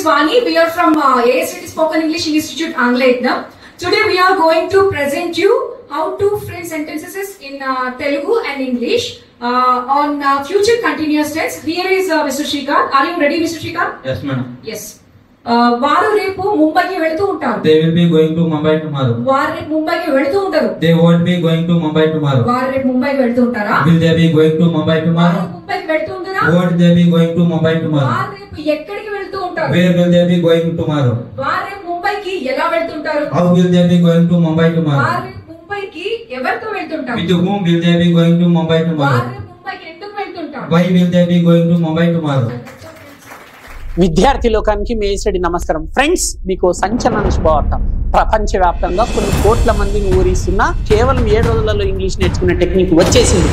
is Vani. We are from ASCT Spoken English Institute, Anglayatnam. Today we are going to present you how to frame sentences in Telugu and English on future continuous tense. Here is Mr. Shrikant. Are you ready, Mr. Shrikant? Yes, madam. Yes. వారు రేపు ముంబైకి వెళ్తూ ఉంటారు. They will be going to Mumbai tomorrow. వారు రేపు ముంబైకి వెళ్తూ ఉంటారు. They won't be going to Mumbai tomorrow. వారు రేపు ముంబైకి వెళ్తూ ఉంటారా? Will they be going to Mumbai tomorrow? ముంబైకి వెళ్తూ ఉంటారా? Won't they be going to Mumbai tomorrow? వారు రేపు ఎక్కడికి వెళ్తూ ఉంటారు? Where will they be going tomorrow? వారు రేపు ముంబైకి ఎలా వెళ్తుంటారు? How will they be going to Mumbai tomorrow? వారు రేపు ముంబైకి ఎవరితో వెళ్తుంటారు? With whom will they be going to Mumbai tomorrow? వారు రేపు ముంబైకి ఎందుకు వెళ్తుంటారు? Why will they be going to Mumbai tomorrow? విద్యార్థి లోకానికి మేసడి నమస్కారం. ఫ్రెండ్స్, మీకు సంచలన శుభవార్త. ప్రపంచవ్యాప్తంగా కొన్ని కోట్ల మందిని ఊరిస్తున్న కేవలం 7 రోజులలో ఇంగ్లీష్ నేర్చుకునే టెక్నిక్ వచ్చేసింది.